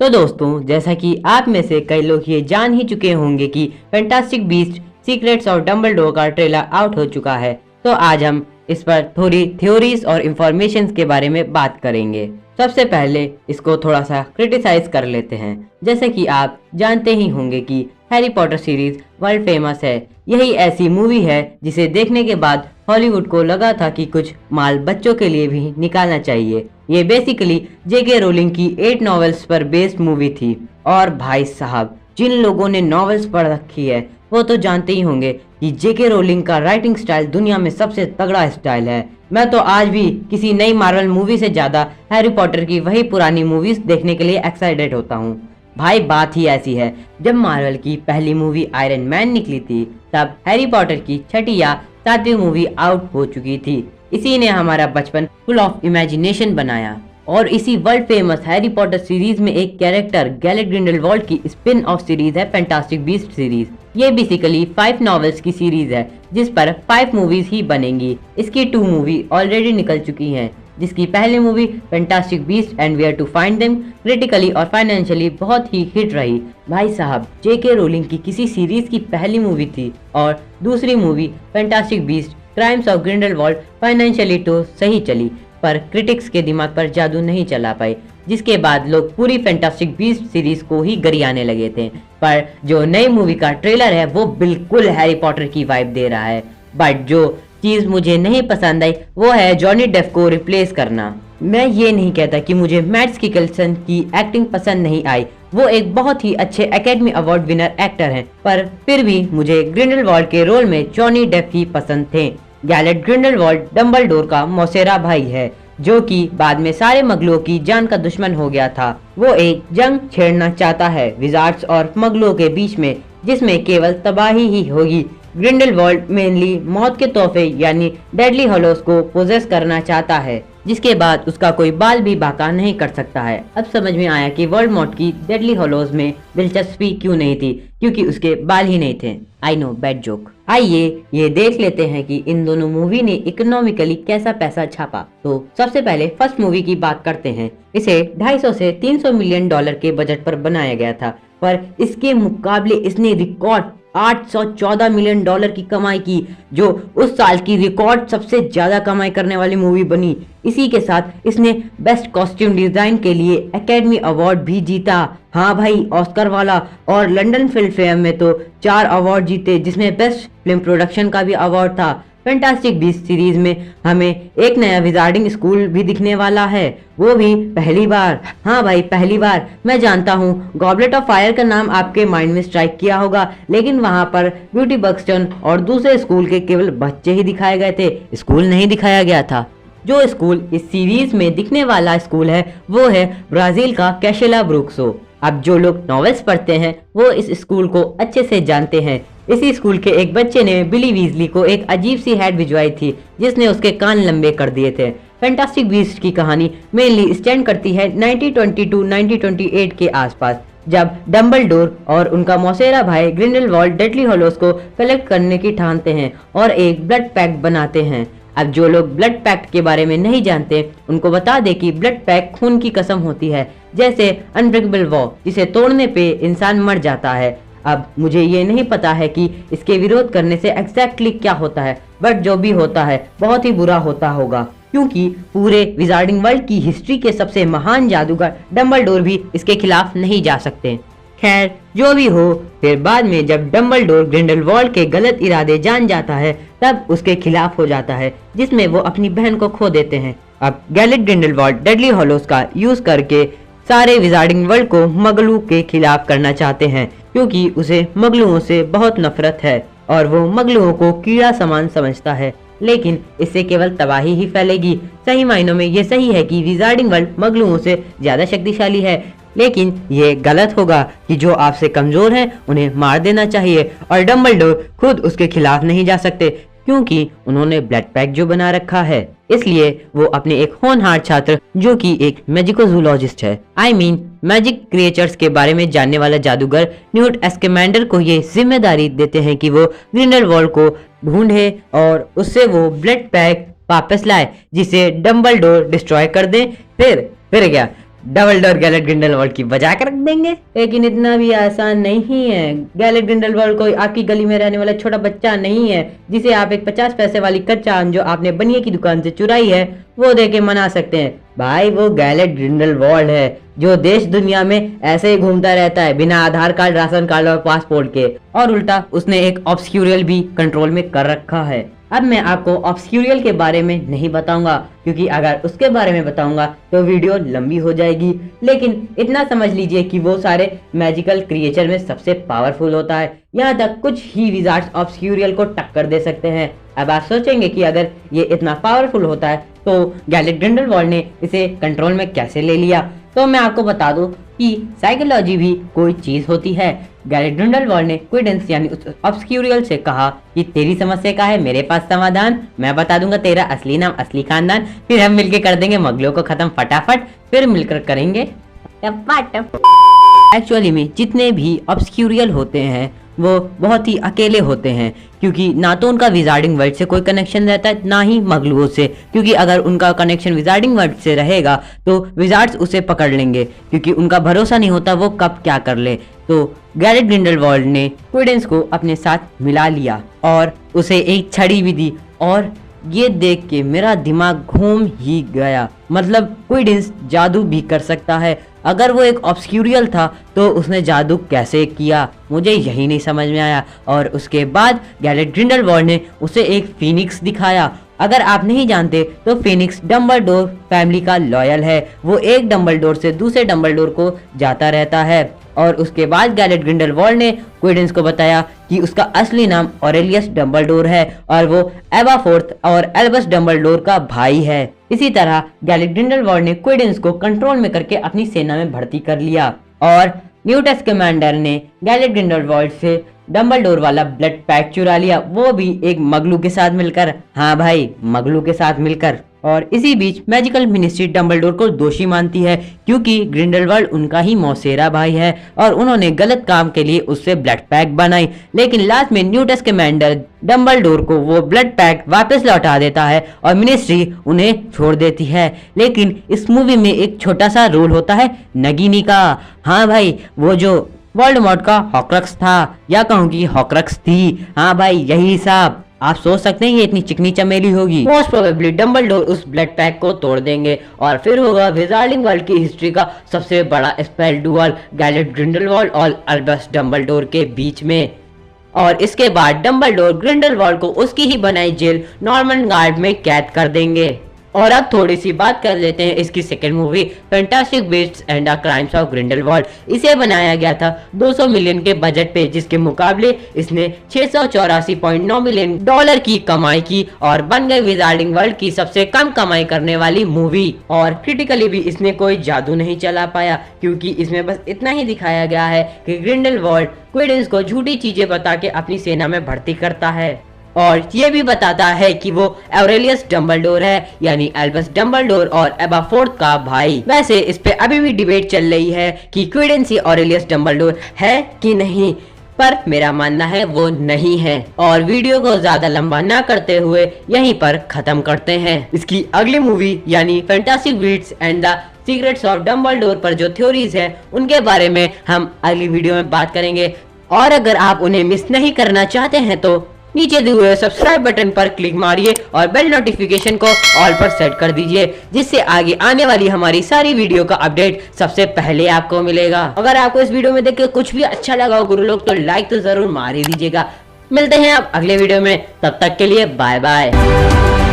तो दोस्तों, जैसा कि आप में से कई लोग ये जान ही चुके होंगे कि fantastic beast secrets of Dumbledore का ट्रेलर आउट हो चुका है। तो आज हम इस पर थोड़ी थ्योरीज और इंफॉर्मेशन के बारे में बात करेंगे। सबसे पहले इसको थोड़ा सा क्रिटिसाइज कर लेते हैं। जैसे कि आप जानते ही होंगे कि Harry Potter series world famous है। यही ऐसी मूवी है जिसे देखने के बाद हॉलीवुड को लगा था कि कुछ माल बच्चों के लिए भी निकालना चाहिए। ये बेसिकली जेके रोलिंग की 8 नॉवेल्स पर बेस्ड मूवी थी। और भाई साहब, जिन लोगों ने नॉवेल्स पढ़ रखी है वो तो जानते ही होंगे कि जेके रोलिंग का राइटिंग स्टाइल दुनिया में सबसे तगड़ा स्टाइल है। मैं तो आज भी किसी नई मार्वल मूवी से ज्यादा हैरी पॉटर की वही पुरानी मूवीज देखने के लिए एक्साइटेड होता हूँ। भाई बात ही ऐसी है, जब मार्वल की पहली मूवी आयरन मैन निकली थी तब हैरी पॉटर की 6ठी या 7वीं मूवी आउट हो चुकी थी। इसी ने हमारा बचपन फुल ऑफ इमेजिनेशन बनाया। और इसी world famous Harry Potter series में एक कैरेक्टर गैलेट ग्रिंडेलवाल्ड की स्पिन ऑफ सीरीज है फैंटास्टिक बीस्ट सीरीज। ये बेसिकली 5 नॉवेल्स की सीरीज है जिस पर 5 मूवीज ही बनेंगी। इसकी 2 मूवी ऑलरेडी निकल चुकी हैं, जिसकी पहली movie Fantastic Beast and Where to Find Them critically और फाइनेंशियली बहुत ही हिट रही। भाई साहब, जेके रोलिंग की किसी सीरीज की पहली मूवी थी और दूसरी movie Fantastic beast crimes of Grindelwald financially तो सही चली, पर क्रिटिक्स के दिमाग पर जादू नहीं चला पाई, जिसके बाद लोग पूरी फैंटास्टिक बीस्ट सीरीज को ही गरियाने लगे थे। पर जो नई मूवी का ट्रेलर है वो बिल्कुल हैरी पॉटर की वाइब दे रहा है। बट जो चीज मुझे नहीं पसंद आई वो है जॉनी डेप को रिप्लेस करना। मैं ये नहीं कहता कि मुझे मैट्स मिकेल्सन की एक्टिंग पसंद नहीं आई, वो एक बहुत ही अच्छे एकेडमी अवार्ड विनर एक्टर हैं, पर फिर भी मुझे ग्रिंडेलवाल्ड के रोल में जॉनी डेप ही पसंद थे। गैलेट ग्रिंडेलवाल्ड डंबलडोर का मौसेरा भाई है, जो कि बाद में सारे मगलों की जान का दुश्मन हो गया था। वो एक जंग छेड़ना चाहता है विजार्ड्स और मगलों के बीच में, जिसमें केवल तबाही ही होगी। ग्रिंडेलवाल्ड मेनली मौत के तोहफे यानी डेडली हॉलोज को पोजेस करना चाहता है, जिसके बाद उसका कोई बाल भी बाका नहीं कर सकता है। अब समझ में आया कि वोल्डेमॉर्ट की डेडली हॉलोज में दिलचस्पी क्यों नहीं थी, क्योंकि उसके बाल ही नहीं थे। I know, bad joke. आइए ये देख लेते हैं कि इन दोनों मूवी ने इकोनॉमिकली कैसा पैसा छापा। तो सबसे पहले फर्स्ट मूवी की बात करते हैं। इसे 250 से 300 मिलियन डॉलर के बजट पर बनाया गया था, पर इसके मुकाबले इसने रिकॉर्ड 814 मिलियन डॉलर की कमाई की, जो उस साल की रिकॉर्ड सबसे ज्यादा कमाई करने वाली मूवी बनी। इसी के साथ इसने बेस्ट कॉस्ट्यूम डिजाइन के लिए एकेडमी अवार्ड भी जीता। हाँ भाई, ऑस्कर वाला। और लंदन फिल्म फेयर में तो 4 अवार्ड जीते, जिसमें बेस्ट फिल्म प्रोडक्शन का भी अवार्ड था। फैंटास्टिक बीस्ट सीरीज में हमें एक नया विजार्डिंग स्कूल भी दिखने वाला है, वो भी पहली बार। हाँ भाई, पहली बार। मैं जानता हूँ गॉबलेट ऑफ फायर का नाम आपके माइंड में स्ट्राइक किया होगा, लेकिन वहाँ पर ब्यूटी बक्सटन और दूसरे स्कूल के केवल बच्चे ही दिखाए गए थे, स्कूल नहीं दिखाया गया था। जो स्कूल इस सीरीज में दिखने वाला स्कूल है वो है ब्राजील का कैशेला ब्रुक्सो। अब जो लोग नॉवेल्स पढ़ते हैं वो इस स्कूल को अच्छे से जानते हैं। इसी स्कूल के एक बच्चे ने बिली वीजली को एक अजीब सी हैट भिजवाई थी, जिसने उसके कान लंबे कर दिए थे। फैंटास्टिक बीस्ट की कहानी मेनली स्टैंड करती है 1922-1928 के आसपास, जब डंबलडोर और उनका मौसेरा भाई ग्रिंडेलवाल्ड डेडली हॉलोज को कलेक्ट करने की ठानते हैं और एक ब्लड पैक्ट बनाते हैं। अब जो लोग ब्लड पैक्ट के बारे में नहीं जानते उनको बता दे कि ब्लड पैक्ट खून की कसम होती है, जैसे अनब्रेकेबल वॉ, जिसे तोड़ने पे इंसान मर जाता है। अब मुझे ये नहीं पता है कि इसके विरोध करने से एग्जैक्टली क्या होता है, बट जो भी होता है बहुत ही बुरा होता होगा, क्योंकि पूरे विजार्डिंग वर्ल्ड की हिस्ट्री के सबसे महान जादूगर डंबलडोर भी इसके खिलाफ नहीं जा सकते। खैर, जो भी हो, फिर बाद में जब डंबलडोर ग्रिंडेलवाल्ड के गलत इरादे जान जाता है तब उसके खिलाफ हो जाता है, जिसमें वो अपनी बहन को खो देते हैं। अब गैलेट ग्रिंडेलवाल्ड डेडली हॉलोज का यूज करके सारे विजार्डिंग वर्ल्ड को मगलू के खिलाफ करना चाहते हैं, क्योंकि उसे मगलुओं से बहुत नफरत है और वो मगलुओं को कीड़ा समान समझता है। लेकिन इससे केवल तबाही ही फैलेगी। सही मायनों में ये सही है कि विजार्डिंग वर्ल्ड मगलुओं से ज्यादा शक्तिशाली है, लेकिन ये गलत होगा कि जो आपसे कमजोर हैं उन्हें मार देना चाहिए। और डंबलडोर खुद उसके खिलाफ नहीं जा सकते, क्योंकि उन्होंने ब्लड पैक्ट जो बना रखा है, इसलिए वो अपने एक होनहार छात्र, जो कि एक मैजिकोजूलॉजिस्ट है, मैजिक क्रिएचर्स के बारे में जानने वाला जादूगर न्यूट स्कैमेंडर को ये जिम्मेदारी देते हैं कि वो ग्रिंडेलवाल्ड को ढूंढे और उससे वो ब्लड पैक्ट वापस लाए, जिसे डंबलडोर डिस्ट्रॉय कर दे। फिर क्या डबल डोर गैलेट ग्रिंडेलवाल्ड की बजा कर रख देंगे। लेकिन इतना भी आसान नहीं है। गैलेट ग्रिंडेलवाल्ड कोई आपकी गली में रहने वाला छोटा बच्चा नहीं है जिसे आप एक 50 पैसे वाली कच्चा आम जो आपने बनिए की दुकान से चुराई है वो दे के मना सकते हैं। भाई वो गैलेट ग्रिंडेलवाल्ड है जो देश दुनिया में ऐसे ही घूमता रहता है बिना आधार कार्ड, राशन कार्ड और पासपोर्ट के, और उल्टा उसने एक ऑब्सक्यूरियल भी कंट्रोल में कर रखा है। अब मैं आपको ऑब्सक्यूरियल के बारे में नहीं बताऊंगा क्योंकि अगर उसके बारे में बताऊंगा तो वीडियो लंबी हो जाएगी, लेकिन इतना समझ लीजिए कि वो सारे मैजिकल क्रिएचर में सबसे पावरफुल होता है। यहाँ तक कुछ ही विजार्ड्स ऑब्सक्यूरियल को टक्कर दे सकते हैं। अब आप सोचेंगे कि अगर ये इतना पावरफुल होता है तो गैलेट ग्रिंडेलवाल्ड ने इसे कंट्रोल में कैसे ले लिया। तो मैं आपको बता दूं कि साइकोलॉजी भी कोई चीज होती है। गैलेट ग्रिंडेलवाल्ड ने क्विडेंस यानी उस ऑब्सक्यूरियल से कहा कि तेरी समस्या का है मेरे पास समाधान, मैं बता दूंगा तेरा असली नाम, असली खानदान, फिर हम मिलके कर देंगे मगलों को खत्म फटाफट, फिर मिलकर करेंगे एक्चुअली में जितने भी ऑब्सक्यूरियल होते हैं वो बहुत ही अकेले होते हैं क्योंकि ना तो उनका विजार्डिंग वर्ल्ड से कोई कनेक्शन रहता है ना ही मगलुओं से, क्योंकि अगर उनका कनेक्शन विजार्डिंग वर्ल्ड से रहेगा तो विजार्ड्स उसे पकड़ लेंगे क्योंकि उनका भरोसा नहीं होता वो कब क्या कर ले। तो गैलेट ग्रिंडेलवाल्ड ने क्विडेंस को अपने साथ मिला लिया और उसे एक छड़ी भी दी, और ये देख के मेरा दिमाग घूम ही गया। मतलब क्विडेंस जादू भी कर सकता है। अगर वो एक ऑब्सक्यूरियल था तो उसने जादू कैसे किया, मुझे यही नहीं समझ में आया। और उसके बाद गैलेट ग्रिंडेलवाल्ड ने उसे एक फीनिक्स दिखाया। अगर आप नहीं जानते तो फीनिक्स डंबलडोर फैमिली का लॉयल है। वो एक डंबलडोर से दूसरे डंबलडोर को जाता रहता है। और उसके बाद गैलेट ग्रिंडेलवाल्ड ने क्विडेंस को बताया कि उसका असली नाम ऑरेलियस डंबलडोर है और वो एबा फोर्थ और एल्बस डंबलडोर का भाई है। इसी तरह गैलेट ग्रिंडेलवाल्ड ने क्विडेंस को कंट्रोल में करके अपनी सेना में भर्ती कर लिया और न्यूटस कमांडर ने गैलेट ग्रिंडेलवाल्ड से डंबलडोर वाला ब्लड पैक चुरा लिया, वो भी एक मगलू के साथ मिलकर। हाँ भाई, मगलू के साथ मिलकर। और इसी बीच मैजिकल मिनिस्ट्री डंबलडोर को दोषी मानती है क्योंकि ग्रिंडेलवाल्ड उनका ही मौसेरा भाई है और उन्होंने गलत काम के लिए उससे ब्लड पैक बनाई। लेकिन लास्ट में न्यूटस कमांडर डंबलडोर को वो ब्लड पैक वापस लौटा देता है और मिनिस्ट्री उन्हें छोड़ देती है। लेकिन इस मूवी में एक छोटा सा रोल होता है नगीनी का। हाँ भाई, वो जो वोल्डेमॉर्ट का हॉक्रक्स था, या कहूँ कि हॉक्रक्स थी। हाँ भाई, यही साहब। आप सोच सकते हैं ये इतनी चिकनी चमेली होगी। मोस्ट प्रोबेबली डंबलडोर उस ब्लड पैक को तोड़ देंगे और फिर होगा विजार्डिंग वर्ल्ड की हिस्ट्री का सबसे बड़ा स्पेल डुअल गैलेट ग्रिंडेलवाल्ड और अल्बस डंबलडोर के बीच में। और इसके बाद डंबलडोर ग्रिंडेलवाल्ड को उसकी ही बनाई जेल नॉर्मन गार्ड में कैद कर देंगे। और अब थोड़ी सी बात कर लेते हैं इसकी second movie fantastic beasts and the crimes of Grindelwald. इसे बनाया गया था 200 मिलियन के बजट पे, जिसके मुकाबले इसने 684.9 मिलियन डॉलर की कमाई की और बन गई विजार्डिंग वर्ल्ड की सबसे कम कमाई करने वाली मूवी। और क्रिटिकली भी इसने कोई जादू नहीं चला पाया क्योंकि इसमें बस इतना ही दिखाया गया है कि ग्रिंडेलवाल्ड क्विडेंस को झूठी चीजें बता के अपनी सेना में भर्ती करता है और ये भी बताता है कि वो ऑरेलियस डंबलडोर है, यानी एल्बस डंबलडोर और एबा फोर्थ का भाई। वैसे इस पे अभी भी डिबेट चल रही है कि क्विडेंस ही ऑरेलियस डंबलडोर है कि नहीं, पर मेरा मानना है वो नहीं है। और वीडियो को ज्यादा लंबा ना करते हुए यहीं पर खत्म करते हैं। इसकी अगली मूवी यानी fantastic beasts and the secrets of Dumbledore पर जो थ्योरीज है उनके बारे में हम अगली वीडियो में बात करेंगे। और अगर आप उन्हें मिस नहीं करना चाहते हैं तो नीचे दिए हुए सब्सक्राइब बटन पर क्लिक मारिए और बेल नोटिफिकेशन को ऑल पर सेट कर दीजिए, जिससे आगे आने वाली हमारी सारी वीडियो का अपडेट सबसे पहले आपको मिलेगा। अगर आपको इस वीडियो में देख के कुछ भी अच्छा लगा हो गुरु लोग तो लाइक तो जरूर मार ही दीजिएगा। मिलते हैं अब अगले वीडियो में, तब तक के लिए बाय बाय।